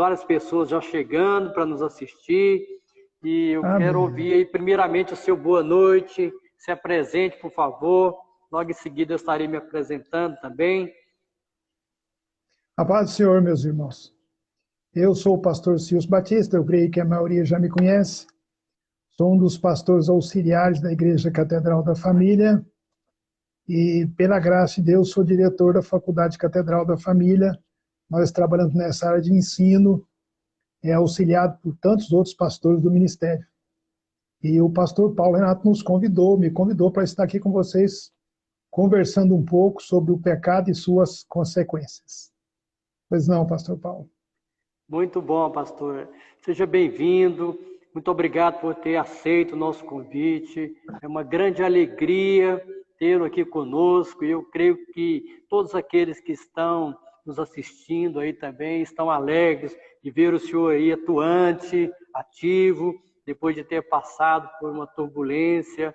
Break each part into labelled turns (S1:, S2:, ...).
S1: várias pessoas já chegando para nos assistir. E eu quero ouvir aí, primeiramente, o seu boa noite. Se apresente, por favor. Logo em seguida eu estarei me apresentando também.
S2: A paz do Senhor, meus irmãos. Eu sou o pastor Cius Batista, eu creio que a maioria já me conhece. Sou um dos pastores auxiliares da Igreja Catedral da Família e, pela graça de Deus, sou diretor da Faculdade Catedral da Família. Nós trabalhamos nessa área de ensino, auxiliado por tantos outros pastores do ministério. E o pastor Paulo Renato me convidou para estar aqui com vocês, conversando um pouco sobre o pecado e suas consequências. Pois não, pastor Paulo?
S1: Muito bom, pastor. Seja bem-vindo. Muito obrigado por ter aceito o nosso convite. É uma grande alegria tê-lo aqui conosco. E eu creio que todos aqueles que estão nos assistindo aí também estão alegres de ver o senhor aí atuante, ativo, depois de ter passado por uma turbulência,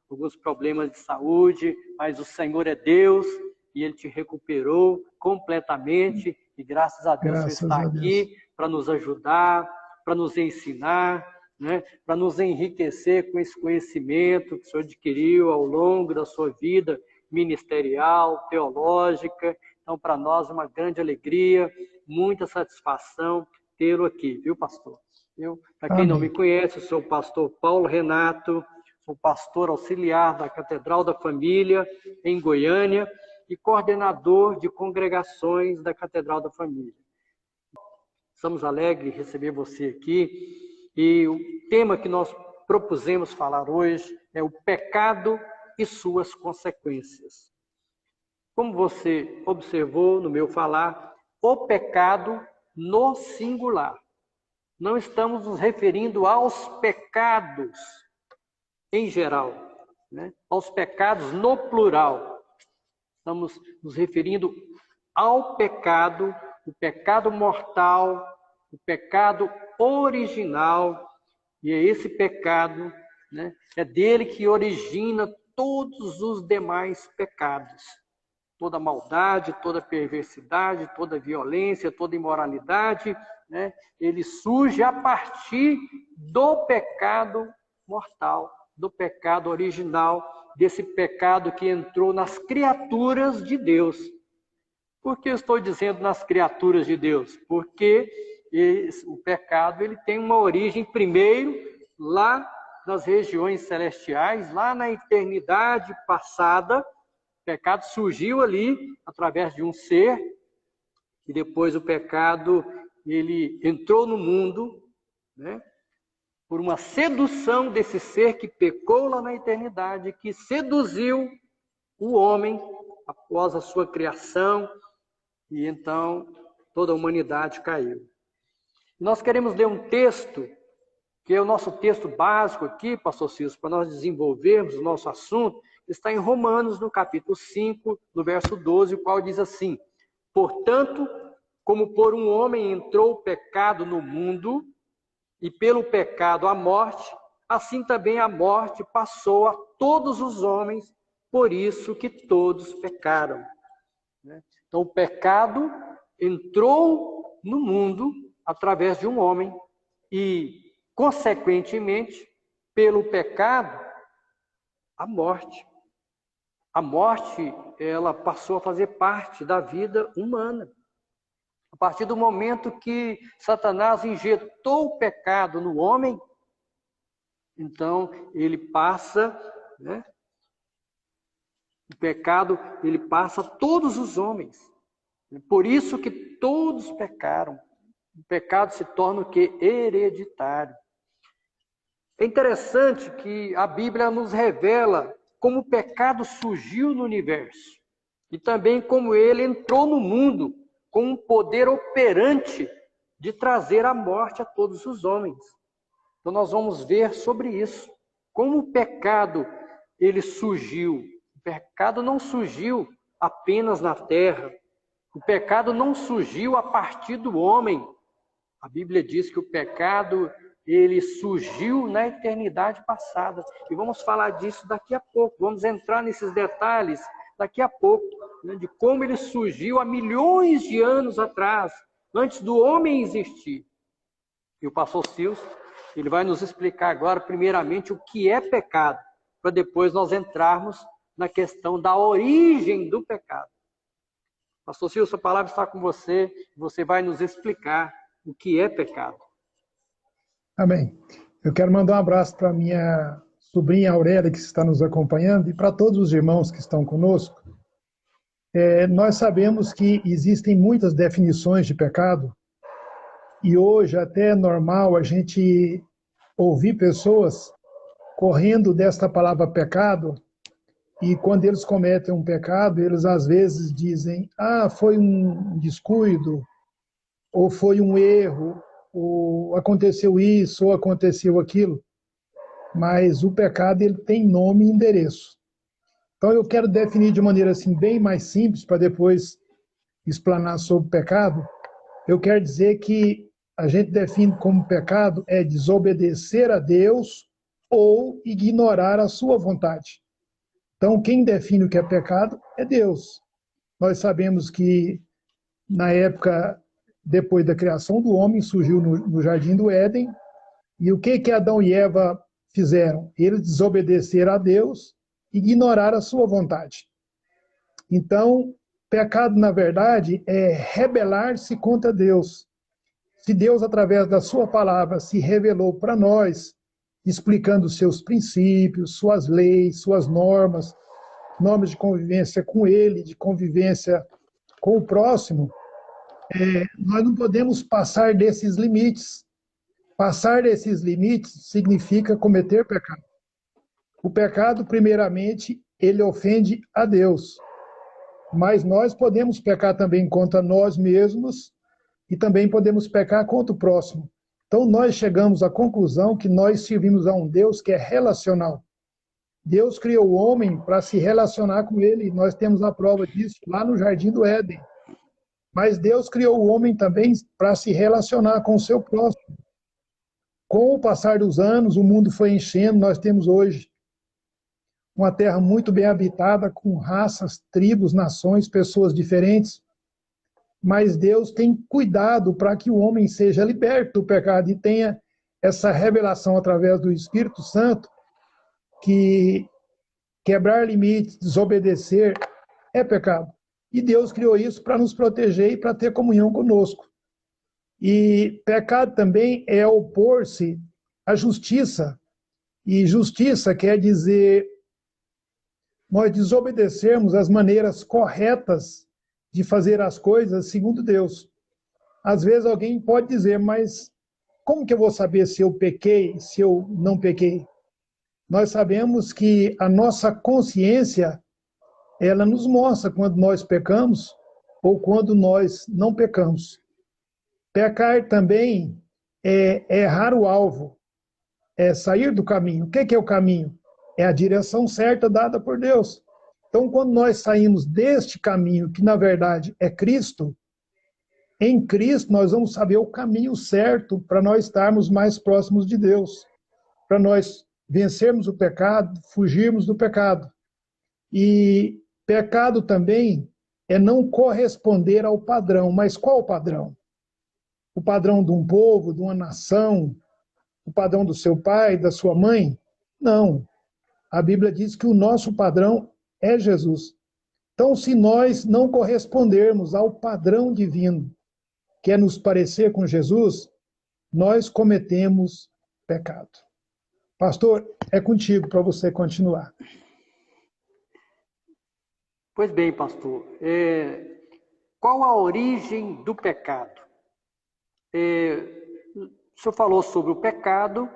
S1: alguns problemas de saúde, mas o Senhor é Deus e Ele te recuperou completamente e graças a Deus você está aqui para nos ajudar, para nos ensinar, né? Para nos enriquecer com esse conhecimento que o Senhor adquiriu ao longo da sua vida ministerial, teológica. Então, para nós é uma grande alegria, muita satisfação tê-lo aqui, viu, pastor? Para quem não me conhece, eu sou o pastor Paulo Renato, sou pastor auxiliar da Catedral da Família, em Goiânia, e coordenador de congregações da Catedral da Família. Estamos alegres de receber você aqui, e o tema que nós propusemos falar hoje é o pecado e suas consequências. Como você observou no meu falar, o pecado no singular. Não estamos nos referindo aos pecados em geral, né? Aos pecados no plural. Estamos nos referindo ao pecado, o pecado mortal, o pecado original, e é esse pecado, né, é dele que origina todos os demais pecados. Toda maldade, toda perversidade, toda violência, toda imoralidade, né, ele surge a partir do pecado mortal, do pecado original, desse pecado que entrou nas criaturas de Deus. Por que eu estou dizendo nas criaturas de Deus? Porque o pecado ele tem uma origem primeiro lá nas regiões celestiais, lá na eternidade passada. O pecado surgiu ali através de um ser, e depois o pecado ele entrou no mundo, né? Por uma sedução desse ser que pecou lá na eternidade, que seduziu o homem após a sua criação, e então toda a humanidade caiu. Nós queremos ler um texto, que é o nosso texto básico aqui, pastor Cícero, para nós desenvolvermos o nosso assunto, está em Romanos, no capítulo 5, no verso 12, o qual diz assim: portanto, como por um homem entrou o pecado no mundo, e pelo pecado a morte, assim também a morte passou a todos os homens, por isso que todos pecaram. Então o pecado entrou no mundo através de um homem e, consequentemente, pelo pecado, a morte. A morte, ela passou a fazer parte da vida humana. A partir do momento que Satanás injetou o pecado no homem, então ele passa, né? O pecado, ele passa a todos os homens. Por isso que todos pecaram. O pecado se torna o quê? Hereditário. É interessante que a Bíblia nos revela como o pecado surgiu no universo e também como ele entrou no mundo com um poder operante de trazer a morte a todos os homens. Então nós vamos ver sobre isso. Como o pecado ele surgiu. O pecado não surgiu apenas na terra. O pecado não surgiu a partir do homem. A Bíblia diz que o pecado ele surgiu na eternidade passada. E vamos falar disso daqui a pouco. Vamos entrar nesses detalhes daqui a pouco, né, de como ele surgiu há milhões de anos atrás, antes do homem existir. E o pastor Silvio, ele vai nos explicar agora, primeiramente, o que é pecado, para depois nós entrarmos na questão da origem do pecado. Pastor Silvio, a palavra está com você, você vai nos explicar o que é pecado.
S2: Amém. Eu quero mandar um abraço para minha sobrinha Aurélia, que está nos acompanhando, e para todos os irmãos que estão conosco. Nós sabemos que existem muitas definições de pecado, e hoje até é normal a gente ouvir pessoas correndo desta palavra pecado, e quando eles cometem um pecado, eles às vezes dizem, foi um descuido, ou foi um erro, ou aconteceu isso, ou aconteceu aquilo. Mas o pecado, ele tem nome e endereço. Então eu quero definir de maneira assim bem mais simples, para depois explanar sobre o pecado. Eu quero dizer que a gente define como pecado é desobedecer a Deus ou ignorar a sua vontade. Então, quem define o que é pecado é Deus. Nós sabemos que, na época, depois da criação do homem, surgiu no Jardim do Éden, e o que Adão e Eva fizeram? Eles desobedeceram a Deus, ignoraram a sua vontade. Então, pecado, na verdade, é rebelar-se contra Deus. Se Deus, através da sua palavra, se revelou para nós, explicando seus princípios, suas leis, suas normas de convivência com Ele, de convivência com o próximo, nós não podemos passar desses limites. Passar desses limites significa cometer pecado. O pecado, primeiramente, ele ofende a Deus. Mas nós podemos pecar também contra nós mesmos e também podemos pecar contra o próximo. Então, nós chegamos à conclusão que nós servimos a um Deus que é relacional. Deus criou o homem para se relacionar com ele. Nós temos a prova disso lá no Jardim do Éden. Mas Deus criou o homem também para se relacionar com o seu próximo. Com o passar dos anos, o mundo foi enchendo. Nós temos hoje uma terra muito bem habitada, com raças, tribos, nações, pessoas diferentes. Mas Deus tem cuidado para que o homem seja liberto do pecado e tenha essa revelação através do Espírito Santo, que quebrar limites, desobedecer, é pecado. E Deus criou isso para nos proteger e para ter comunhão conosco. E pecado também é opor-se à justiça. E justiça quer dizer nós desobedecermos as maneiras corretas de fazer as coisas segundo Deus. Às vezes alguém pode dizer, mas como que eu vou saber se eu pequei, se eu não pequei? Nós sabemos que a nossa consciência, ela nos mostra quando nós pecamos ou quando nós não pecamos. Pecar também é errar o alvo, é sair do caminho. O que é o caminho? É a direção certa dada por Deus. Então, quando nós saímos deste caminho, que na verdade é Cristo, em Cristo nós vamos saber o caminho certo para nós estarmos mais próximos de Deus, para nós vencermos o pecado, fugirmos do pecado. E pecado também é não corresponder ao padrão. Mas qual o padrão? O padrão de um povo, de uma nação, o padrão do seu pai, da sua mãe? Não. A Bíblia diz que o nosso padrão é Jesus. Então, se nós não correspondermos ao padrão divino, que é nos parecer com Jesus, nós cometemos pecado. Pastor, é contigo para você continuar.
S1: Pois bem, pastor. Qual a origem do pecado? O senhor falou sobre o pecado,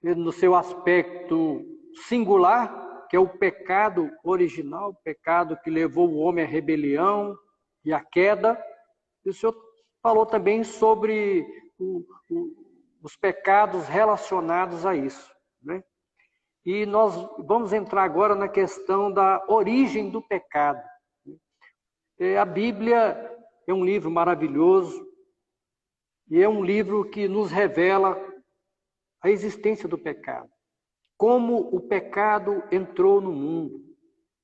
S1: no seu aspecto singular, que é o pecado original, o pecado que levou o homem à rebelião e à queda. E o senhor falou também sobre os pecados relacionados a isso, né? E nós vamos entrar agora na questão da origem do pecado. A Bíblia é um livro maravilhoso e é um livro que nos revela a existência do pecado. Como o pecado entrou no mundo,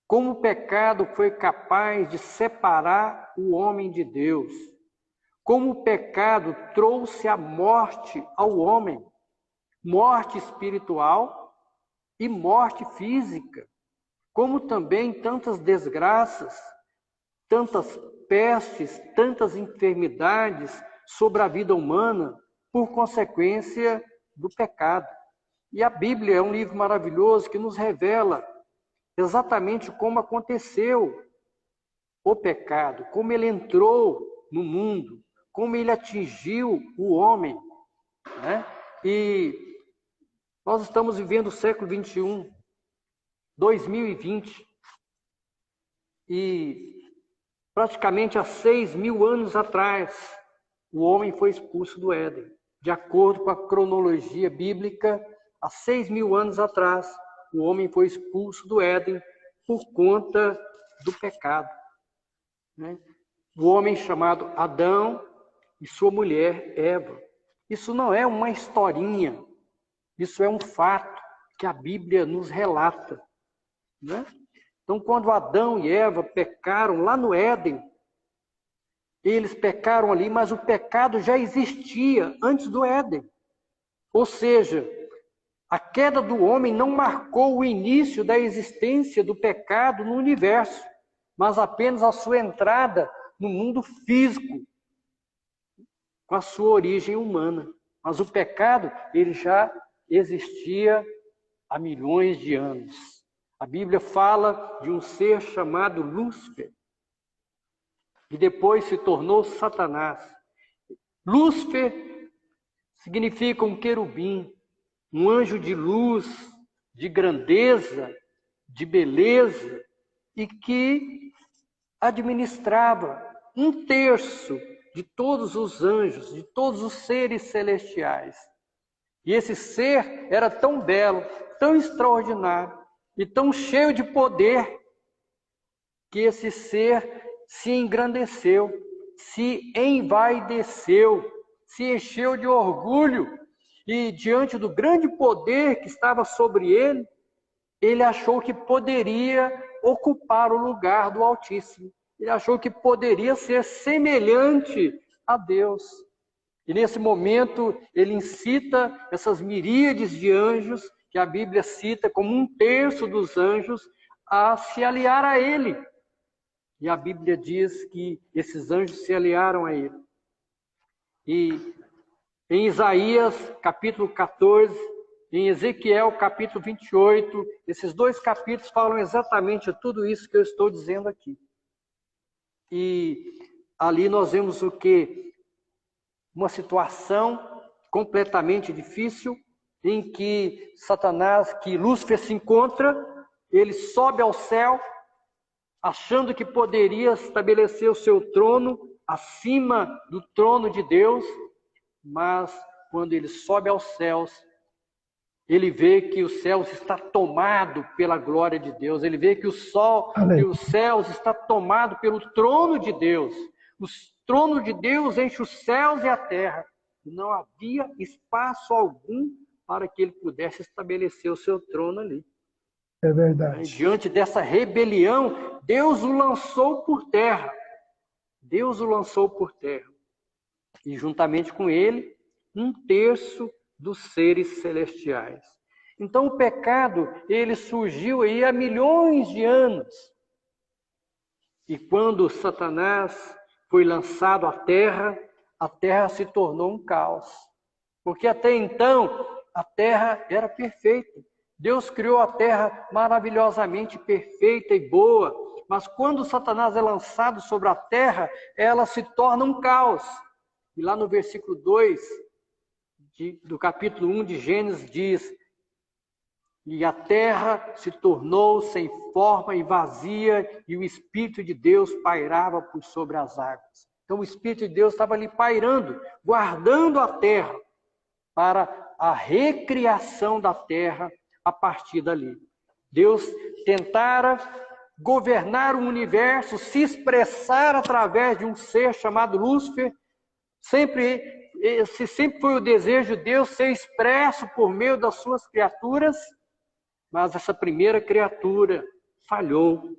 S1: como o pecado foi capaz de separar o homem de Deus, como o pecado trouxe a morte ao homem, morte espiritual e morte física, como também tantas desgraças, tantas pestes, tantas enfermidades sobre a vida humana por consequência do pecado. E a Bíblia é um livro maravilhoso que nos revela exatamente como aconteceu o pecado, como ele entrou no mundo, como ele atingiu o homem, né? E nós estamos vivendo o século 21, 2020, e praticamente há 6.000 anos atrás, o homem foi expulso do Éden. De acordo com a cronologia bíblica, há 6.000 anos atrás, o homem foi expulso do Éden por conta do pecado, né? O homem chamado Adão e sua mulher Eva. Isso não é uma historinha, isso é um fato que a Bíblia nos relata, né? Então, quando Adão e Eva pecaram lá no Éden, eles pecaram ali, mas o pecado já existia antes do Éden. Ou seja, a queda do homem não marcou o início da existência do pecado no universo, mas apenas a sua entrada no mundo físico, com a sua origem humana. Mas o pecado, ele já existia há milhões de anos. A Bíblia fala de um ser chamado Lúcifer, que depois se tornou Satanás. Lúcifer significa um querubim, um anjo de luz, de grandeza, de beleza, e que administrava 1/3 de todos os anjos, de todos os seres celestiais. E esse ser era tão belo, tão extraordinário e tão cheio de poder, que esse ser se engrandeceu, se envaideceu, se encheu de orgulho, e diante do grande poder que estava sobre ele, ele achou que poderia ocupar o lugar do Altíssimo. Ele achou que poderia ser semelhante a Deus. E nesse momento ele incita essas miríades de anjos, que a Bíblia cita como 1/3 dos anjos, a se aliar a ele. E a Bíblia diz que esses anjos se aliaram a ele. E em Isaías, capítulo 14, em Ezequiel, capítulo 28, esses 2 capítulos falam exatamente tudo isso que eu estou dizendo aqui. E ali nós vemos o quê? Uma situação completamente difícil, em que Satanás, que Lúcifer se encontra, ele sobe ao céu, achando que poderia estabelecer o seu trono acima do trono de Deus, mas quando ele sobe aos céus, ele vê que os céus está tomado pela glória de Deus, ele vê que o sol e os céus está tomado pelo trono de Deus. O trono de Deus enche os céus e a terra. Não havia espaço algum para que ele pudesse estabelecer o seu trono ali.
S2: É verdade.
S1: Diante dessa rebelião, Deus o lançou por terra. Deus o lançou por terra. E juntamente com ele, 1/3 dos seres celestiais. Então o pecado, ele surgiu aí há milhões de anos. E quando Satanás foi lançado à terra, a terra se tornou um caos. Porque até então, a terra era perfeita. Deus criou a terra maravilhosamente perfeita e boa. Mas quando Satanás é lançado sobre a terra, ela se torna um caos. E lá no versículo 2 do capítulo 1 de Gênesis diz: e a terra se tornou sem forma e vazia, e o Espírito de Deus pairava por sobre as águas. Então o Espírito de Deus estava ali pairando, guardando a terra, para a recriação da terra a partir dali. Deus tentara governar o universo, se expressar através de um ser chamado Lúcifer. Esse sempre foi o desejo de Deus, ser expresso por meio das suas criaturas, mas essa primeira criatura falhou.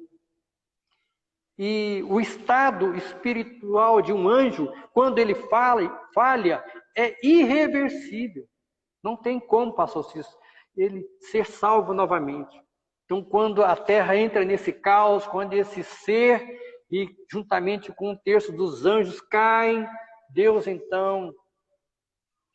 S1: E o estado espiritual de um anjo, quando ele falha, é irreversível. Não tem como, pastor Cícero, ele ser salvo novamente. Então, quando a terra entra nesse caos, quando esse ser, e juntamente com um terço dos anjos caem, Deus então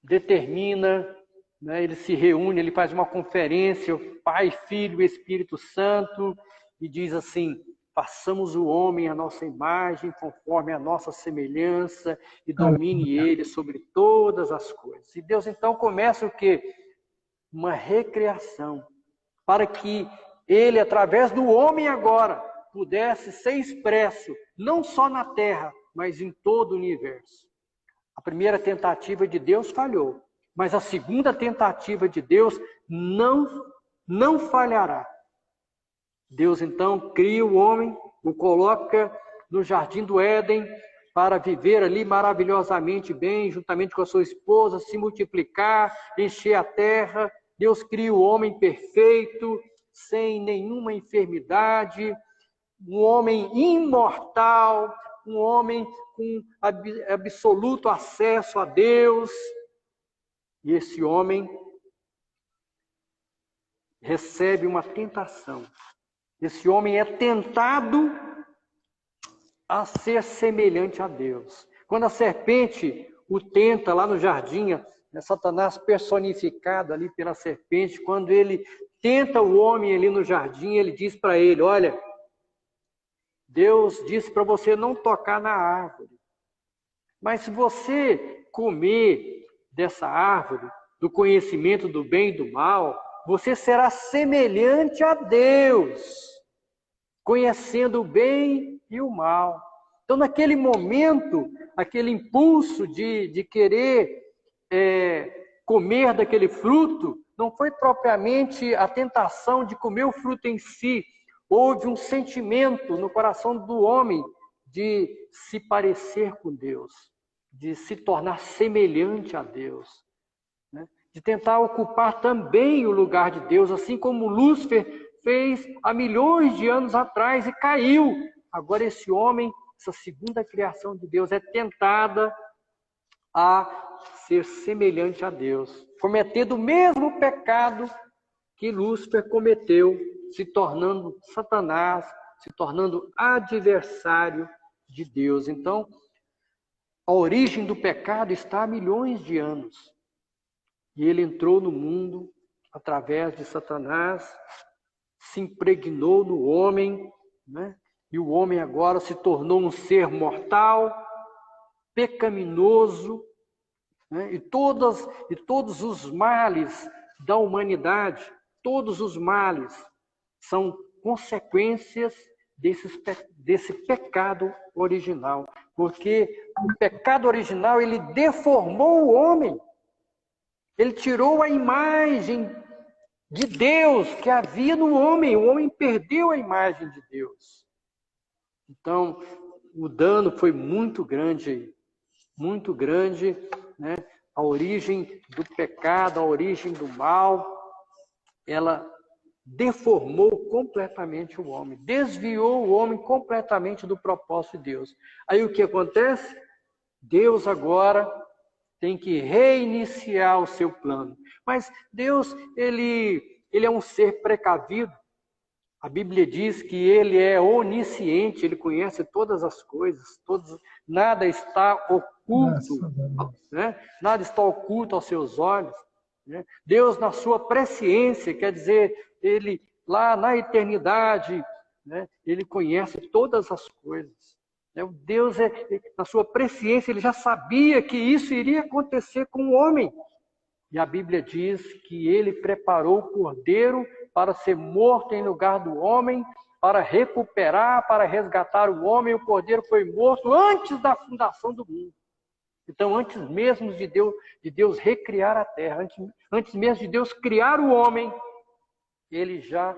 S1: determina, né, ele se reúne, ele faz uma conferência, o Pai, Filho e Espírito Santo, e diz assim: façamos o homem à nossa imagem, conforme a nossa semelhança, e domine ele sobre todas as coisas. E Deus então começa o quê? Uma recriação, para que ele, através do homem agora, pudesse ser expresso, não só na terra, mas em todo o universo. A primeira tentativa de Deus falhou, mas a segunda tentativa de Deus não falhará. Deus então cria o homem, o coloca no jardim do Éden para viver ali maravilhosamente bem, juntamente com a sua esposa, se multiplicar, encher a terra. Deus cria o homem perfeito, sem nenhuma enfermidade, um homem imortal, um homem com absoluto acesso a Deus. E esse homem recebe uma tentação. Esse homem é tentado a ser semelhante a Deus. Quando a serpente o tenta lá no jardim, Satanás personificado ali pela serpente, quando ele tenta o homem ali no jardim, ele diz para ele: olha, Deus disse para você não tocar na árvore. Mas se você comer dessa árvore, do conhecimento do bem e do mal, você será semelhante a Deus, conhecendo o bem e o mal. Então, naquele momento, aquele impulso de querer comer daquele fruto, não foi propriamente a tentação de comer o fruto em si. Houve um sentimento no coração do homem de se parecer com Deus, de se tornar semelhante a Deus, né? De tentar ocupar também o lugar de Deus, assim como Lúcifer fez há milhões de anos atrás e caiu. Agora esse homem, essa segunda criação de Deus, é tentada a ser semelhante a Deus, cometendo o mesmo pecado que Lúcifer cometeu, se tornando Satanás, se tornando adversário de Deus. Então, a origem do pecado está há milhões de anos. E ele entrou no mundo através de Satanás, se impregnou no homem, né? E o homem agora se tornou um ser mortal, pecaminoso, né? E todos os males da humanidade, todos os males são consequências desse pecado original. Porque o pecado original, ele deformou o homem. Ele tirou a imagem de Deus que havia no homem. O homem perdeu a imagem de Deus. Então, o dano foi muito grande, né? A origem do pecado, a origem do mal, ela deformou completamente o homem, desviou o homem completamente do propósito de Deus. Aí o que acontece? Deus agora tem que reiniciar o seu plano. Mas Deus, ele é um ser precavido. A Bíblia diz que ele é onisciente, ele conhece todas as coisas, nada está oculto, né? Nada está oculto aos seus olhos, né? Deus, na sua presciência, quer dizer, ele lá na eternidade, né? Ele conhece todas as coisas. Deus, na sua presciência, ele já sabia que isso iria acontecer com o homem. E a Bíblia diz que ele preparou o cordeiro para ser morto em lugar do homem, para recuperar, para resgatar o homem. O cordeiro foi morto antes da fundação do mundo. Então, antes mesmo de Deus recriar a terra, antes mesmo de Deus criar o homem, ele já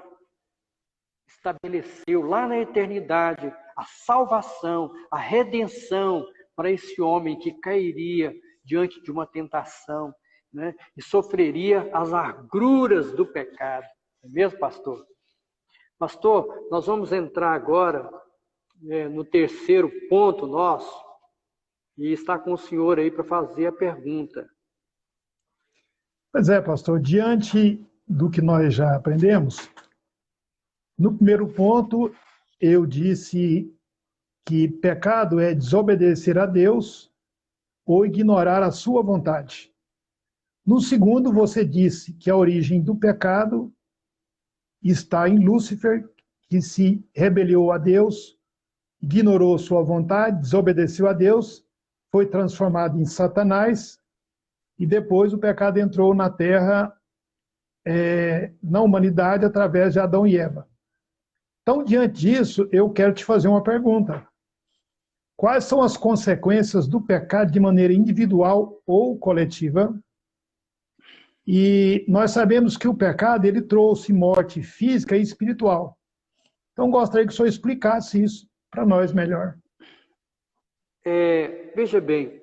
S1: estabeleceu lá na eternidade a salvação, a redenção para esse homem que cairia diante de uma tentação, né? E sofreria as agruras do pecado. Não é mesmo, pastor? Pastor, nós vamos entrar agora no terceiro ponto nosso, e está com o senhor aí para fazer a pergunta.
S2: Pois é, pastor, diante do que nós já aprendemos, no primeiro ponto eu disse que pecado é desobedecer a Deus ou ignorar a sua vontade. No segundo, você disse que a origem do pecado está em Lúcifer, que se rebelou a Deus, ignorou sua vontade, desobedeceu a Deus, foi transformado em Satanás, e depois o pecado entrou na terra, na humanidade, através de Adão e Eva. Então, diante disso, eu quero te fazer uma pergunta. Quais são as consequências do pecado de maneira individual ou coletiva? E nós sabemos que o pecado ele trouxe morte física e espiritual. Então, gostaria que o senhor explicasse isso para nós melhor.
S1: Veja bem,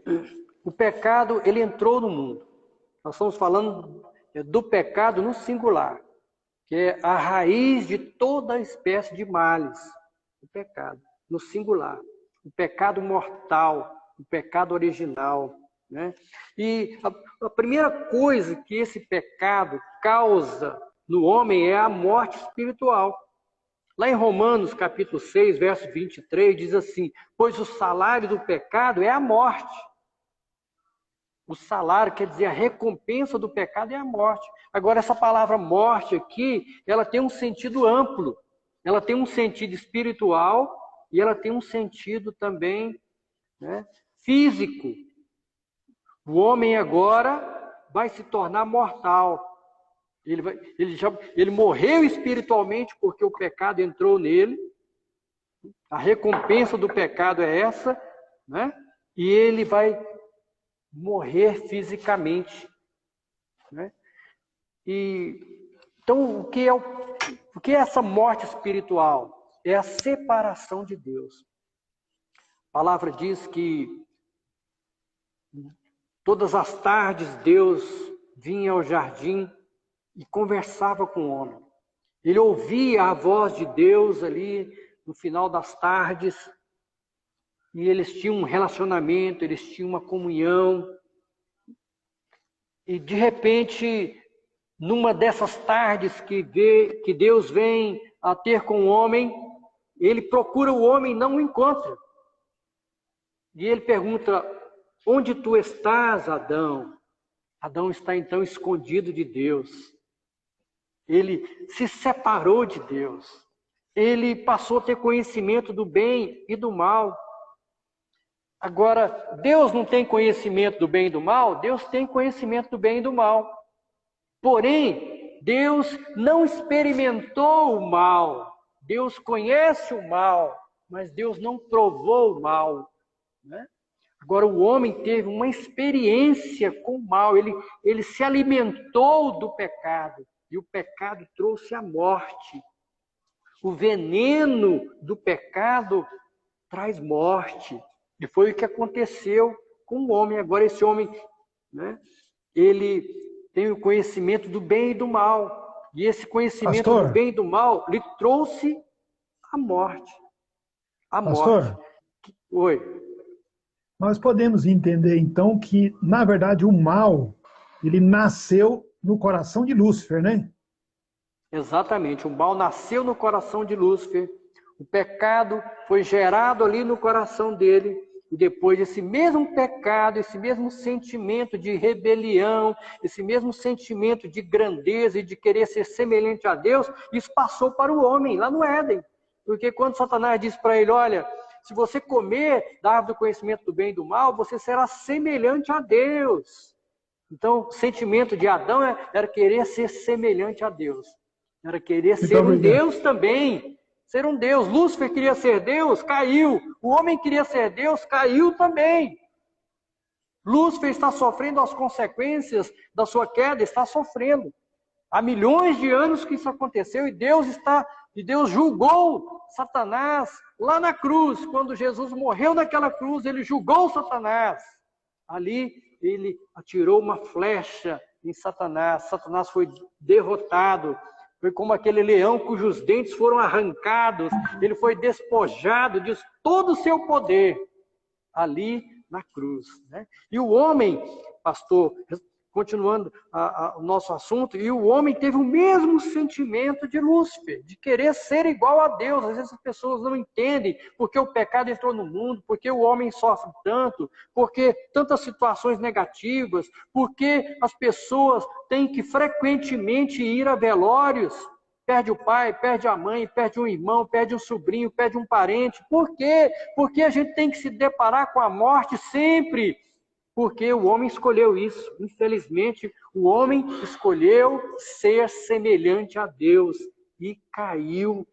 S1: o pecado ele entrou no mundo. Nós estamos falando do pecado no singular, que é a raiz de toda espécie de males. O pecado no singular. O pecado mortal, o pecado original. Né? E a primeira coisa que esse pecado causa no homem é a morte espiritual. Lá em Romanos, capítulo 6, verso 23, diz assim: pois o salário do pecado é a morte. O salário quer dizer a recompensa do pecado é a morte. Agora, essa palavra morte aqui, ela tem um sentido amplo. Ela tem um sentido espiritual e ela tem um sentido também, né, físico. O homem agora vai se tornar mortal. Ele morreu espiritualmente porque o pecado entrou nele. A recompensa do pecado é essa, né? E ele vai morrer fisicamente, né? Então, o que é essa morte espiritual? É a separação de Deus. A palavra diz que todas as tardes Deus vinha ao jardim e conversava com o homem. Ele ouvia a voz de Deus ali no final das tardes e eles tinham um relacionamento, eles tinham uma comunhão. E de repente, numa dessas tardes que Deus vem a ter com o homem, ele procura o homem e não o encontra. E ele pergunta: onde tu estás, Adão? Adão está então escondido de Deus. Ele se separou de Deus. Ele passou a ter conhecimento do bem e do mal. Agora, Deus não tem conhecimento do bem e do mal? Deus tem conhecimento do bem e do mal. Porém, Deus não experimentou o mal. Deus conhece o mal, mas Deus não provou o mal, né? Agora, o homem teve uma experiência com o mal. Ele se alimentou do pecado. E o pecado trouxe a morte. O veneno do pecado traz morte. E foi o que aconteceu com o homem. Agora esse homem, né, ele tem o conhecimento do bem e do mal. E esse conhecimento
S2: Pastor,
S1: do bem e do mal lhe trouxe a morte. A
S2: Pastor,
S1: morte. Oi.
S2: Nós podemos entender então que, na verdade, o mal, ele nasceu no coração de Lúcifer, né?
S1: Exatamente, o mal nasceu no coração de Lúcifer, o pecado foi gerado ali no coração dele, e depois esse mesmo pecado, esse mesmo sentimento de rebelião, esse mesmo sentimento de grandeza e de querer ser semelhante a Deus, isso passou para o homem, lá no Éden. Porque quando Satanás disse para ele: olha, se você comer da árvore do conhecimento do bem e do mal, você será semelhante a Deus. Então, o sentimento de Adão era querer ser semelhante a Deus. Era querer ser um Deus também. Ser um Deus. Lúcifer queria ser Deus, caiu. O homem queria ser Deus, caiu também. Lúcifer está sofrendo as consequências da sua queda, está sofrendo. Há milhões de anos que isso aconteceu e Deus julgou Satanás lá na cruz. Quando Jesus morreu naquela cruz, ele julgou Satanás. Ali ele atirou uma flecha em Satanás. Satanás foi derrotado. Foi como aquele leão cujos dentes foram arrancados, ele foi despojado de todo o seu poder ali na cruz, né? E o homem, pastor, continuando o nosso assunto, e o homem teve o mesmo sentimento de Lúcifer, de querer ser igual a Deus. Às vezes as pessoas não entendem porque o pecado entrou no mundo, porque o homem sofre tanto, porque tantas situações negativas, porque as pessoas têm que frequentemente ir a velórios, perde o pai, perde a mãe, perde um irmão, perde um sobrinho, perde um parente. Por quê? Porque a gente tem que se deparar com a morte sempre. Porque o homem escolheu isso. Infelizmente, o homem escolheu ser semelhante a Deus e caiu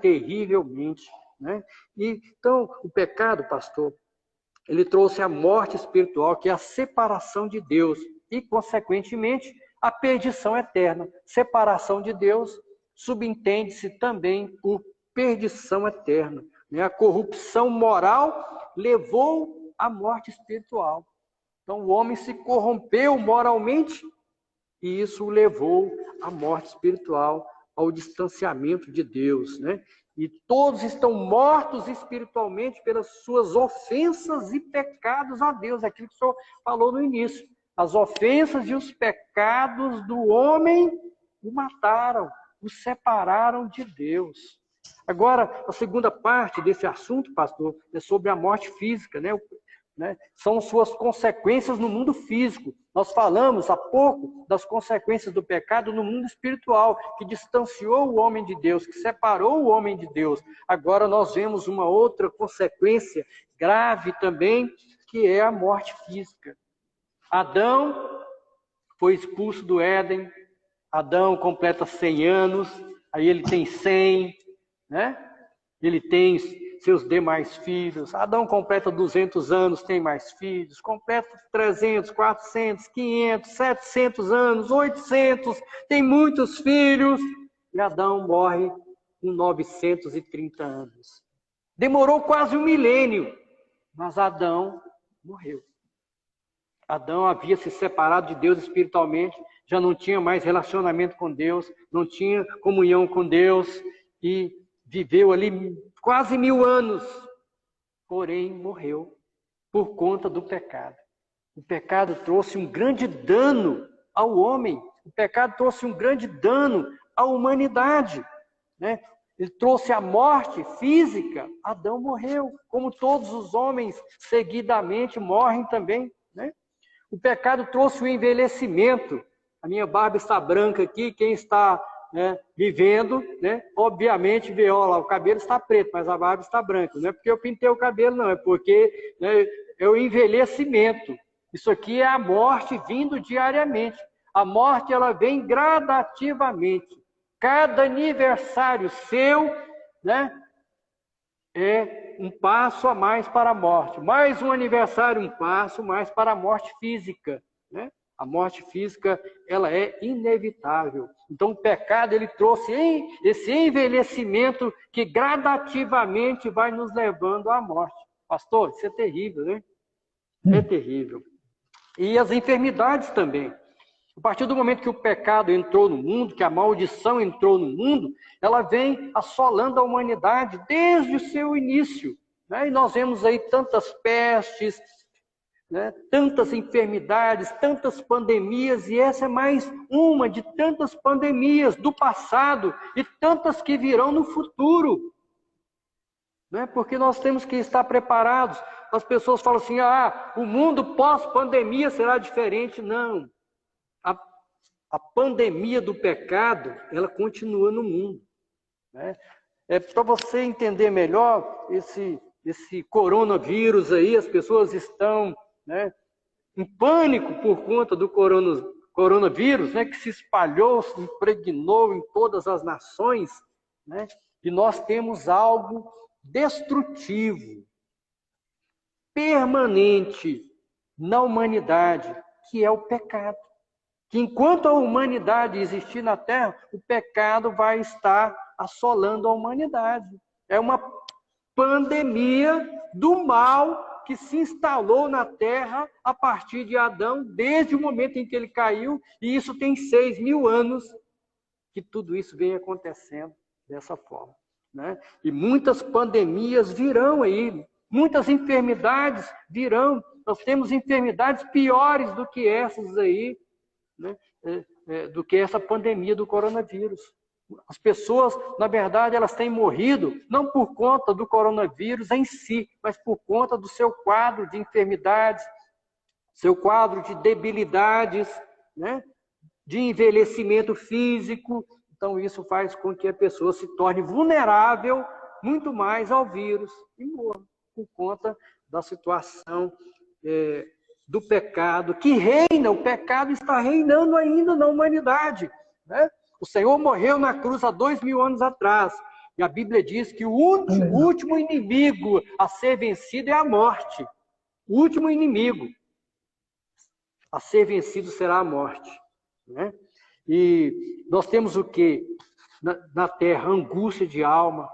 S1: terrivelmente, né? E, então, o pecado, pastor, ele trouxe a morte espiritual, que é a separação de Deus e, consequentemente, a perdição eterna. Separação de Deus subentende-se também por perdição eterna, né? A corrupção moral levou à morte espiritual. Então, o homem se corrompeu moralmente e isso o levou à morte espiritual, ao distanciamento de Deus, né? E todos estão mortos espiritualmente pelas suas ofensas e pecados a Deus, aquilo que o senhor falou no início. As ofensas e os pecados do homem o mataram, o separaram de Deus. Agora, a segunda parte desse assunto, pastor, é sobre a morte física, né? São suas consequências no mundo físico. Nós falamos há pouco das consequências do pecado no mundo espiritual, que distanciou o homem de Deus, que separou o homem de Deus. Agora nós vemos uma outra consequência grave também, que é a morte física. Adão foi expulso do Éden, Adão completa 100 anos, aí ele tem 100, né? Ele tem seus demais filhos. Adão completa 200 anos, tem mais filhos. Completa 300, 400, 500, 700 anos, 800, tem muitos filhos. E Adão morre com 930 anos. Demorou quase um milênio, mas Adão morreu. Adão havia se separado de Deus espiritualmente, já não tinha mais relacionamento com Deus, não tinha comunhão com Deus e viveu ali quase 1000 anos, porém morreu por conta do pecado. O pecado trouxe um grande dano ao homem, o pecado trouxe um grande dano à humanidade, né? Ele trouxe a morte física. Adão morreu, como todos os homens seguidamente morrem também, né? O pecado trouxe o envelhecimento. A minha barba está branca aqui, quem está vivendo, né? Obviamente vê, ó, lá, o cabelo está preto, mas a barba está branca. Não é porque eu pintei o cabelo, não, é porque, né, é o envelhecimento. Isso aqui é a morte vindo diariamente. A morte, ela vem gradativamente. Cada aniversário seu, né, é um passo a mais para a morte. Mais um aniversário, um passo mais para a morte física, né? A morte física, ela é inevitável. Então, o pecado, ele trouxe esse envelhecimento que gradativamente vai nos levando à morte. Pastor, isso é terrível, né? É terrível. E as enfermidades também. A partir do momento que o pecado entrou no mundo, que a maldição entrou no mundo, ela vem assolando a humanidade desde o seu início, né? E nós vemos aí tantas pestes, né? Tantas enfermidades, tantas pandemias, e essa é mais uma de tantas pandemias do passado e tantas que virão no futuro, né? Porque nós temos que estar preparados. As pessoas falam assim, o mundo pós-pandemia será diferente. Não, a pandemia do pecado, ela continua no mundo, né? Para você entender melhor esse coronavírus aí, as pessoas estão, né, em pânico por conta do coronavírus, né, que se espalhou, se impregnou em todas as nações, né, e nós temos algo destrutivo, permanente na humanidade, que é o pecado. Que enquanto a humanidade existir na Terra, o pecado vai estar assolando a humanidade. É uma pandemia do mal que se instalou na Terra a partir de Adão, desde o momento em que ele caiu, e isso tem 6.000 anos que tudo isso vem acontecendo dessa forma, né? E muitas pandemias virão aí, muitas enfermidades virão. Nós temos enfermidades piores do que essas aí, né? Do que essa pandemia do coronavírus. As pessoas, na verdade, elas têm morrido não por conta do coronavírus em si, mas por conta do seu quadro de enfermidades, seu quadro de debilidades, né? De envelhecimento físico. Então, isso faz com que a pessoa se torne vulnerável muito mais ao vírus e morra por conta da situação do pecado que reina. O pecado está reinando ainda na humanidade, né? O Senhor morreu na cruz há 2000 anos atrás. E a Bíblia diz que o último inimigo a ser vencido é a morte. O último inimigo a ser vencido será a morte, né? E nós temos o quê? Na terra, angústia de alma.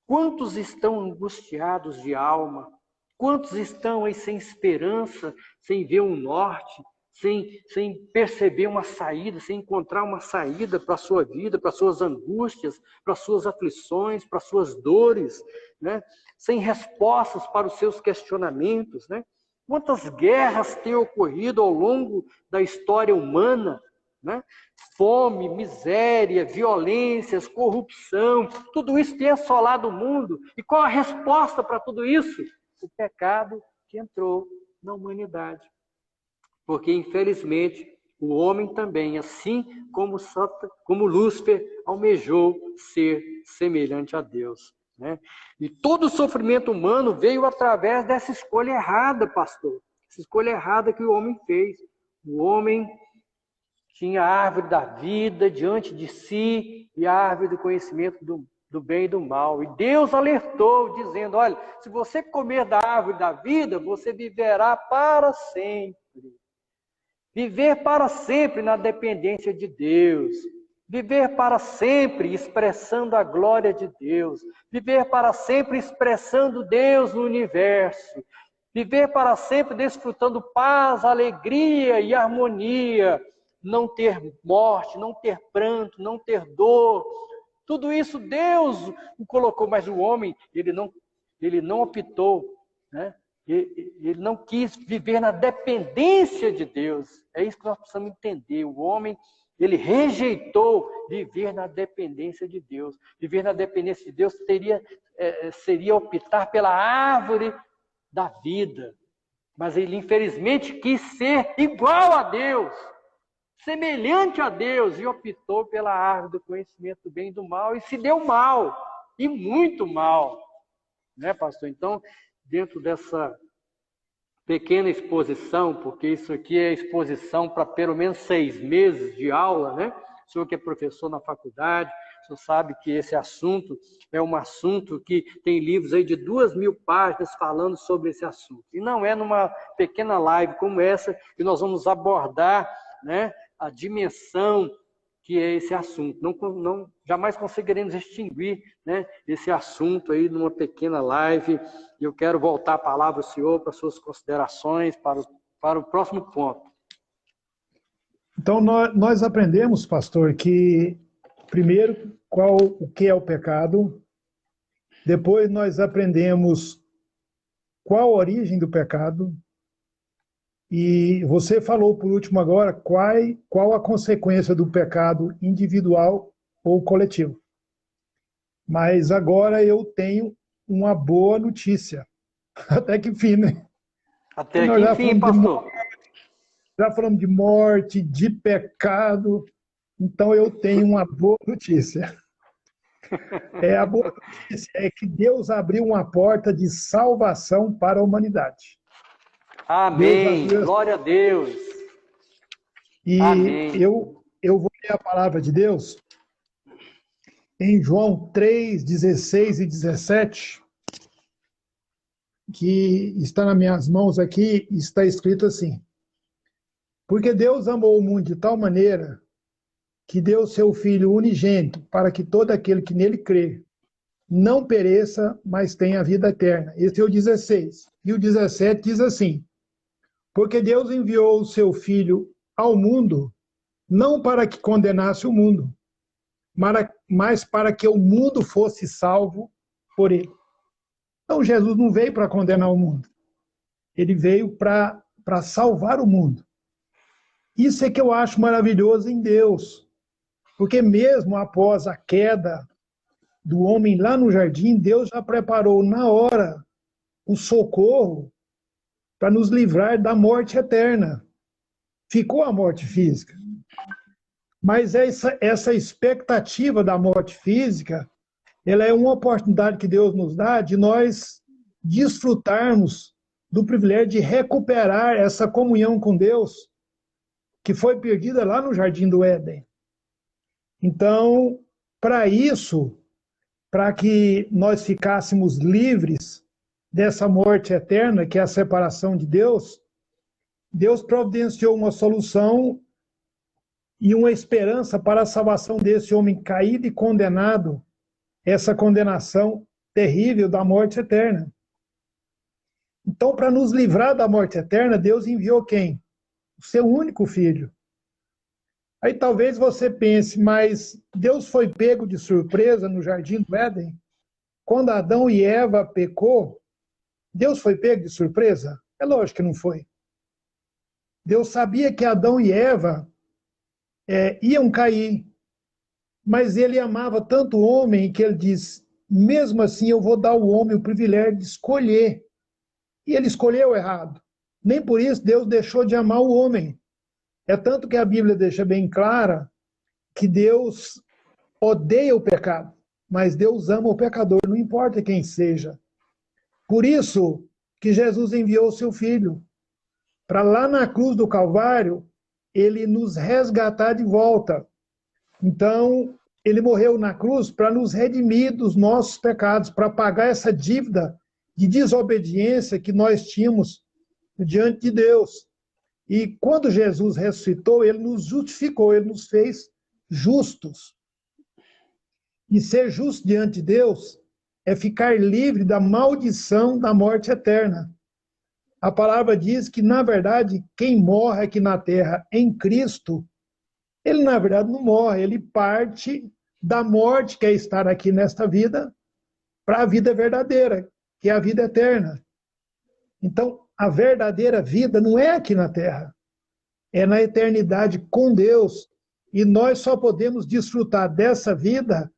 S1: Quantos estão angustiados de alma? Quantos estão aí sem esperança, sem ver um norte, sem perceber uma saída, sem encontrar uma saída para a sua vida, para as suas angústias, para as suas aflições, para as suas dores, né? Sem respostas para os seus questionamentos, né? Quantas guerras têm ocorrido ao longo da história humana, né? Fome, miséria, violências, corrupção, tudo isso tem assolado o mundo. E qual a resposta para tudo isso? O pecado que entrou na humanidade. Porque, infelizmente, o homem também, assim como Lúcifer, almejou ser semelhante a Deus, né? E todo o sofrimento humano veio através dessa escolha errada, pastor. Essa escolha errada que o homem fez. O homem tinha a árvore da vida diante de si e a árvore do conhecimento do bem e do mal. E Deus alertou, dizendo, olha, se você comer da árvore da vida, você viverá para sempre. Viver para sempre na dependência de Deus. Viver para sempre expressando a glória de Deus. Viver para sempre expressando Deus no universo. Viver para sempre desfrutando paz, alegria e harmonia. Não ter morte, não ter pranto, não ter dor. Tudo isso Deus o colocou, mas o homem, ele não optou, né? Ele não quis viver na dependência de Deus. É isso que nós precisamos entender. O homem, ele rejeitou viver na dependência de Deus. Viver na dependência de Deus seria optar pela árvore da vida. Mas ele, infelizmente, quis ser igual a Deus, semelhante a Deus, e optou pela árvore do conhecimento do bem e do mal, e se deu mal, e muito mal. Né, pastor? Então, dentro dessa pequena exposição, porque isso aqui é exposição para pelo menos 6 meses de aula, né? O senhor que é professor na faculdade, o senhor sabe que esse assunto é um assunto que tem livros aí de 2.000 páginas falando sobre esse assunto. E não é numa pequena live como essa que nós vamos abordar, né, a dimensão que é esse assunto. Jamais conseguiremos extinguir, né, esse assunto aí numa pequena live. E eu quero voltar a palavra ao senhor para suas considerações, para o próximo ponto.
S2: Então, nós aprendemos, pastor, que primeiro, o que é o pecado. Depois nós aprendemos qual a origem do pecado. E você falou por último agora qual a consequência do pecado individual ou coletivo. Mas agora eu tenho uma boa notícia. Até que enfim, né?
S1: Até que enfim, pastor.
S2: Já falamos de morte, de pecado, então eu tenho uma boa notícia. A boa notícia é que Deus abriu uma porta de salvação para a humanidade.
S1: Amém. Glória a Deus.
S2: E
S1: amém.
S2: Eu vou ler a palavra de Deus em João 3, 16 e 17, que está nas minhas mãos aqui, está escrito assim: porque Deus amou o mundo de tal maneira que deu seu Filho unigênito para que todo aquele que nele crê não pereça, mas tenha vida eterna. Esse é o 16. E o 17 diz assim: porque Deus enviou o seu Filho ao mundo, não para que condenasse o mundo, mas para que o mundo fosse salvo por ele. Então, Jesus não veio para condenar o mundo. Ele veio para salvar o mundo. Isso é que eu acho maravilhoso em Deus. Porque mesmo após a queda do homem lá no jardim, Deus já preparou na hora o socorro para nos livrar da morte eterna. Ficou a morte física. Mas essa expectativa da morte física, ela é uma oportunidade que Deus nos dá de nós desfrutarmos do privilégio de recuperar essa comunhão com Deus que foi perdida lá no Jardim do Éden. Então, para isso, para que nós ficássemos livres dessa morte eterna, que é a separação de Deus, Deus providenciou uma solução e uma esperança para a salvação desse homem caído e condenado, essa condenação terrível da morte eterna. Então, para nos livrar da morte eterna, Deus enviou quem? O seu único filho. Aí talvez você pense, mas Deus foi pego de surpresa no Jardim do Éden? Quando Adão e Eva pecou, Deus foi pego de surpresa? É lógico que não foi. Deus sabia que Adão e Eva iam cair, mas ele amava tanto o homem que ele diz, mesmo assim eu vou dar ao homem o privilégio de escolher. E ele escolheu errado. Nem por isso Deus deixou de amar o homem. É tanto que a Bíblia deixa bem clara que Deus odeia o pecado, mas Deus ama o pecador, não importa quem seja. Por isso que Jesus enviou o seu Filho, para lá na cruz do Calvário, ele nos resgatar de volta. Então, ele morreu na cruz para nos redimir dos nossos pecados, para pagar essa dívida de desobediência que nós tínhamos diante de Deus. E quando Jesus ressuscitou, ele nos justificou, ele nos fez justos. E ser justo diante de Deus é ficar livre da maldição da morte eterna. A palavra diz que, na verdade, quem morre aqui na terra em Cristo, ele, na verdade, não morre, ele parte da morte, que é estar aqui nesta vida, para a vida verdadeira, que é a vida eterna. Então, a verdadeira vida não é aqui na terra, é na eternidade com Deus. E nós só podemos desfrutar dessa vida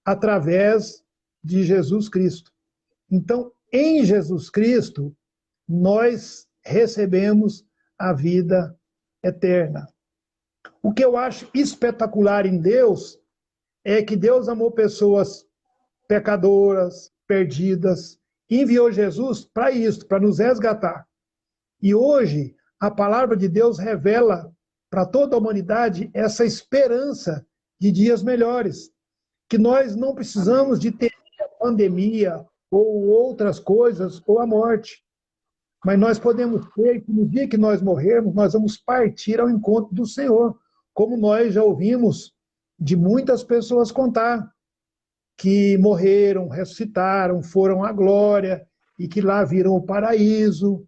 S2: através de Jesus Cristo. Então, em Jesus Cristo, nós recebemos a vida eterna. O que eu acho espetacular em Deus é que Deus amou pessoas pecadoras, perdidas, e enviou Jesus para isso, para nos resgatar. E hoje, a palavra de Deus revela para toda a humanidade essa esperança de dias melhores, que nós não precisamos de ter a pandemia ou outras coisas, ou a morte, mas nós podemos ter que no dia que nós morrermos, nós vamos partir ao encontro do Senhor, como nós já ouvimos de muitas pessoas contar, que morreram, ressuscitaram, foram à glória, e que lá viram o paraíso,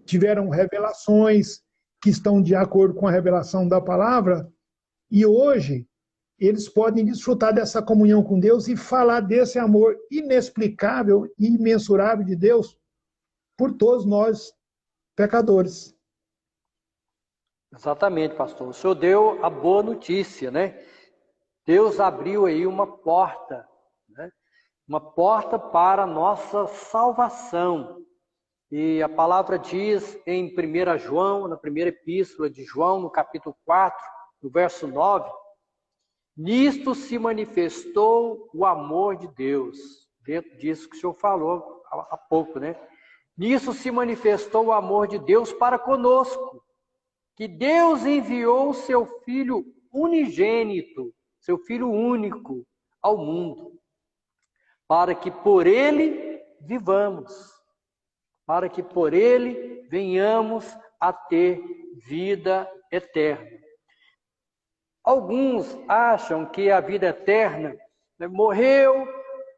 S2: tiveram revelações que estão de acordo com a revelação da palavra, e hoje eles podem desfrutar dessa comunhão com Deus e falar desse amor inexplicável e imensurável de Deus por todos nós, pecadores.
S1: Exatamente, pastor. O senhor deu a boa notícia, né? Deus abriu aí uma porta, né? Uma porta para a nossa salvação. E a palavra diz em 1 João, na primeira epístola de João, no capítulo 4, no verso 9, nisto se manifestou o amor de Deus. Dentro disso que o senhor falou há pouco, né? Nisso se manifestou o amor de Deus para conosco, que Deus enviou o seu Filho unigênito, seu Filho único, ao mundo, para que por ele vivamos, para que por ele venhamos a ter vida eterna. Alguns acham que a vida eterna, né, morreu,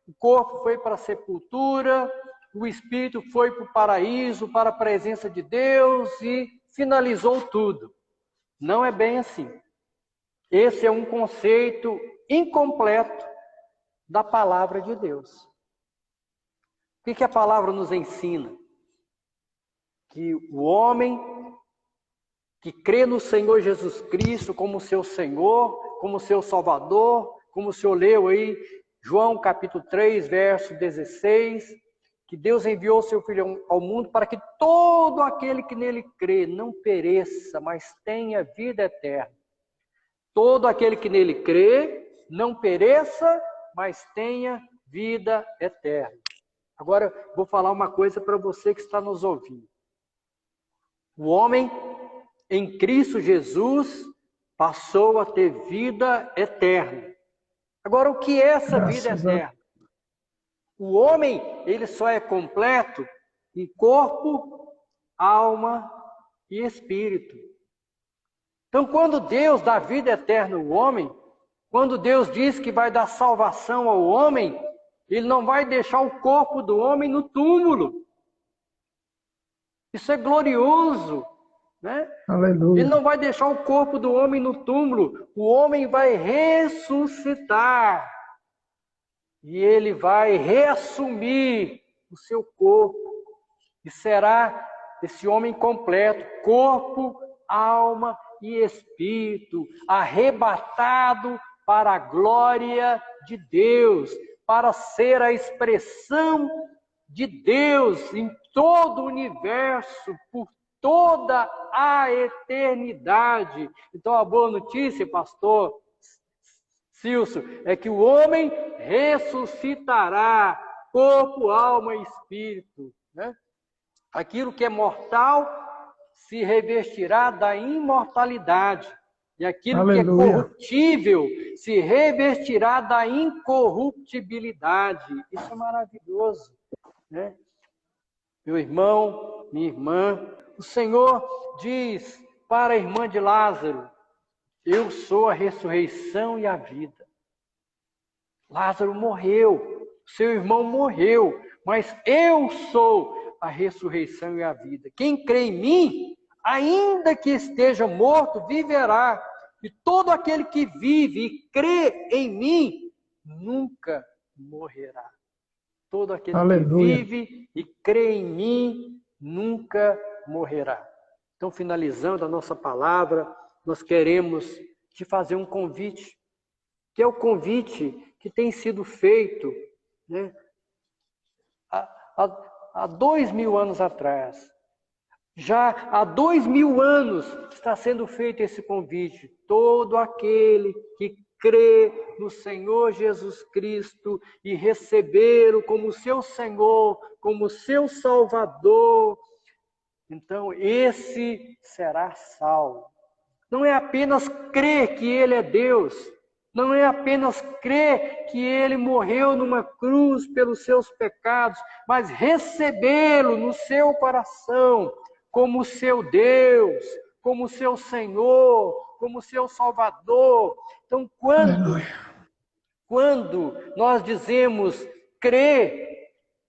S1: o corpo foi para a sepultura, o espírito foi para o paraíso, para a presença de Deus e finalizou tudo. Não é bem assim. Esse é um conceito incompleto da palavra de Deus. O que a palavra nos ensina? Que o homem que crê no Senhor Jesus Cristo como seu Senhor, como seu Salvador, como o senhor leu aí, João capítulo 3, verso 16, que Deus enviou seu Filho ao mundo para que todo aquele que nele crê não pereça, mas tenha vida eterna. Todo aquele que nele crê não pereça, mas tenha vida eterna. Agora, vou falar uma coisa para você que está nos ouvindo. O homem em Cristo Jesus passou a ter vida eterna. Agora, o que é essa vida eterna? O homem, ele só é completo em corpo, alma e espírito. Então, quando Deus dá vida eterna ao homem, quando Deus diz que vai dar salvação ao homem, Ele não vai deixar o corpo do homem no túmulo. Isso é glorioso, né?
S2: Aleluia.
S1: Ele não vai deixar o corpo do homem no túmulo. O homem vai ressuscitar. E ele vai reassumir o seu corpo. E será esse homem completo, corpo, alma e espírito, arrebatado para a glória de Deus, para ser a expressão de Deus em todo o universo, por toda a eternidade. Então, a boa notícia, pastor Silcio, é que o homem ressuscitará, corpo, alma e espírito, né? Aquilo que é mortal se revestirá da imortalidade. E aquilo que é corruptível se revestirá da incorruptibilidade. Isso é maravilhoso, né? Meu irmão, minha irmã, o Senhor diz para a irmã de Lázaro: eu sou a ressurreição e a vida. Lázaro morreu, seu irmão morreu, mas eu sou a ressurreição e a vida. Quem crê em mim, ainda que esteja morto, viverá. E todo aquele que vive e crê em mim, nunca morrerá. Todo aquele que vive e crê em mim, nunca morrerá. Então, finalizando a nossa palavra, nós queremos te fazer um convite, que é o convite que tem sido feito, né, há 2000 anos atrás. Já há 2000 anos está sendo feito esse convite. Todo aquele que crê no Senhor Jesus Cristo e recebê-lo como seu Senhor, como seu Salvador, então esse será salvo. Não é apenas crer que Ele é Deus, não é apenas crer que Ele morreu numa cruz pelos seus pecados, mas recebê-lo no seu coração como seu Deus, como seu Senhor, como seu Salvador. Então, quando nós dizemos crer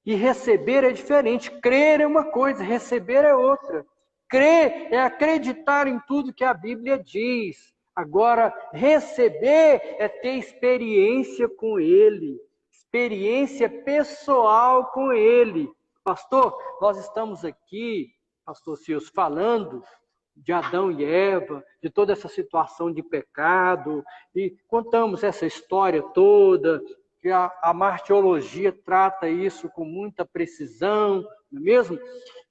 S1: e receber é diferente. Crer é uma coisa, receber é outra. Crer é acreditar em tudo que a Bíblia diz. Agora, receber é ter experiência com Ele, experiência pessoal com Ele. Pastor, nós estamos aqui, pastor Silcio, falando de Adão e Eva, de toda essa situação de pecado, e contamos essa história toda, que a martiologia trata isso com muita precisão, não é mesmo?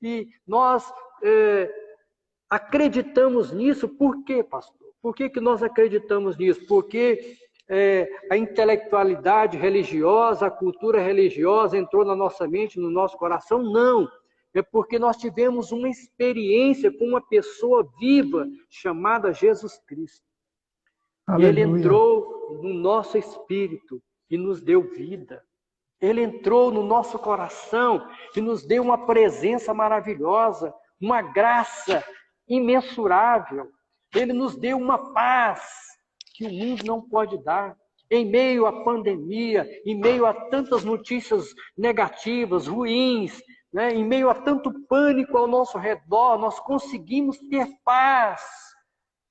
S1: E nós acreditamos nisso, por quê, pastor? Por que nós acreditamos nisso? Porque a intelectualidade religiosa, a cultura religiosa entrou na nossa mente, no nosso coração? Não. É porque nós tivemos uma experiência com uma pessoa viva chamada Jesus Cristo. Aleluia. Ele entrou no nosso espírito e nos deu vida. Ele entrou no nosso coração e nos deu uma presença maravilhosa, uma graça imensurável. Ele nos deu uma paz que o mundo não pode dar. Em meio à pandemia, em meio a tantas notícias negativas, ruins, né? Em meio a tanto pânico ao nosso redor, nós conseguimos ter paz,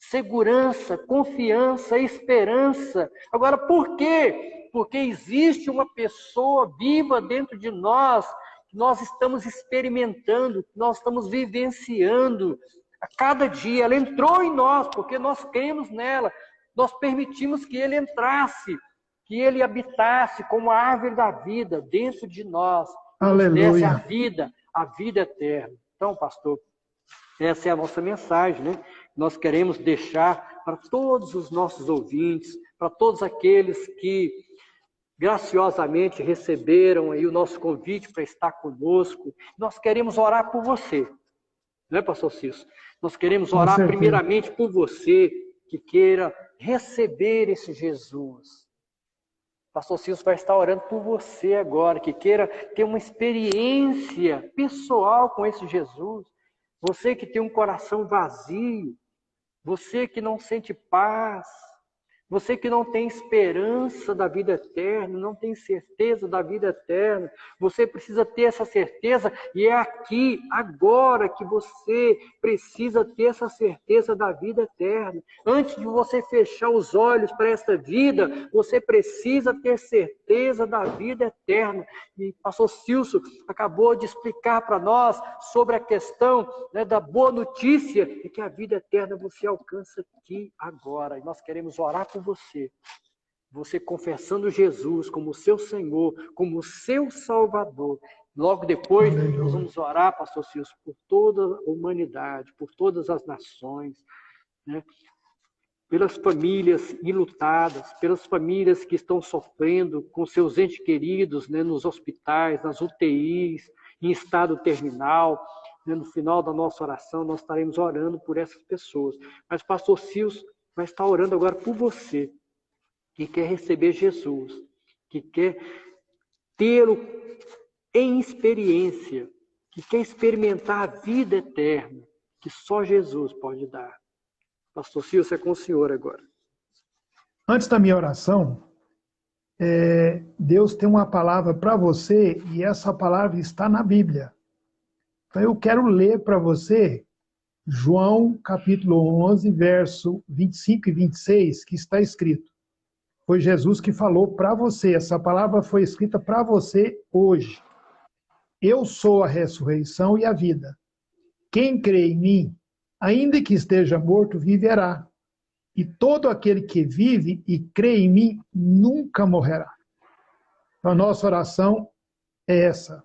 S1: segurança, confiança, esperança. Agora, por quê? Porque existe uma pessoa viva dentro de nós, que nós estamos experimentando, que nós estamos vivenciando a cada dia. Ela entrou em nós, porque nós cremos nela, nós permitimos que ele entrasse, que ele habitasse como a árvore da vida dentro de nós, nos desse a vida eterna. Então, pastor, essa é a nossa mensagem, né? Nós queremos deixar para todos os nossos ouvintes, para todos aqueles que graciosamente receberam aí o nosso convite para estar conosco. Nós queremos orar por você, não é, pastor Cício? Nós queremos orar primeiramente por você que queira receber esse Jesus. Pastor Cício vai estar orando por você agora, que queira ter uma experiência pessoal com esse Jesus. Você que tem um coração vazio, você que não sente paz, você que não tem esperança da vida eterna, não tem certeza da vida eterna, você precisa ter essa certeza, e é aqui, agora, que você precisa ter essa certeza da vida eterna. Antes de você fechar os olhos para essa vida, você precisa ter certeza da vida eterna. E o pastor Cício acabou de explicar para nós sobre a questão, né, da boa notícia, é que a vida eterna você alcança aqui, agora. E nós queremos orar por você. Você confessando Jesus como seu Senhor, como seu Salvador. Logo depois, nós vamos orar, pastor Cício, por toda a humanidade, por todas as nações, né? Pelas famílias enlutadas, pelas famílias que estão sofrendo com seus entes queridos, né, nos hospitais, nas UTIs, em estado terminal. Né? No final da nossa oração, nós estaremos orando por essas pessoas. Mas o pastor Cício vai estar orando agora por você, que quer receber Jesus, que quer tê-lo em experiência, que quer experimentar a vida eterna, que só Jesus pode dar. Pastor Cício, é com o senhor agora.
S2: Antes da minha oração, Deus tem uma palavra para você, e essa palavra está na Bíblia. Então eu quero ler para você João capítulo 11, verso 25 e 26, que está escrito. Foi Jesus que falou para você, essa palavra foi escrita para você hoje. Eu sou a ressurreição e a vida. Quem crê em mim, ainda que esteja morto, viverá. E todo aquele que vive e crê em mim nunca morrerá. Então, a nossa oração é essa,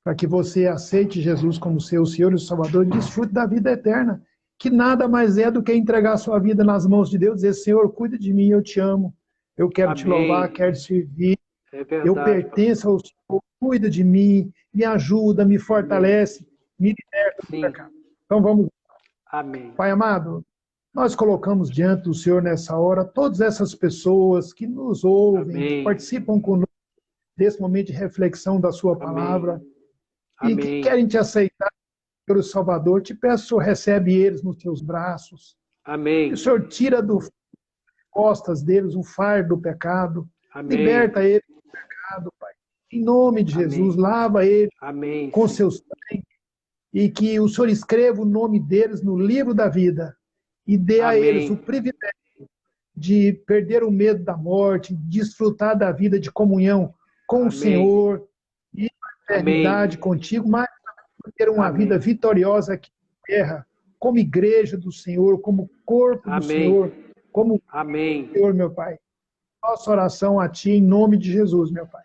S2: para que você aceite Jesus como seu Senhor e Salvador e desfrute da vida eterna, que nada mais é do que entregar sua vida nas mãos de Deus e dizer, Senhor, cuida de mim, eu te amo, eu quero
S1: Amém.
S2: te louvar, quero te servir,
S1: verdade,
S2: eu pertenço ao Senhor, cuida de mim, me ajuda, me fortalece, me liberta do pecado. Então vamos.
S1: Amém.
S2: Pai amado, nós colocamos diante do Senhor nessa hora todas essas pessoas que nos ouvem,
S1: Amém.
S2: que participam conosco desse momento de reflexão da sua palavra.
S1: Amém.
S2: E que querem te aceitar, Senhor Salvador. Te peço, Senhor, recebe eles nos teus braços.
S1: Amém.
S2: E o Senhor tira das costas deles o fardo do pecado.
S1: Amém.
S2: Liberta eles do pecado, Pai. Em nome de Jesus, lava eles com seus sangue. E que o Senhor escreva o nome deles no livro da vida. E dê a eles o privilégio de perder o medo da morte, desfrutar da vida de comunhão com o Senhor e a eternidade contigo, mas ter uma vida vitoriosa aqui na terra, como igreja do Senhor, como corpo do Senhor, como Senhor, meu Pai. Nossa oração a Ti em nome de Jesus, meu Pai.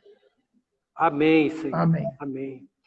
S1: Amém, Senhor.
S2: Amém.
S1: Amém.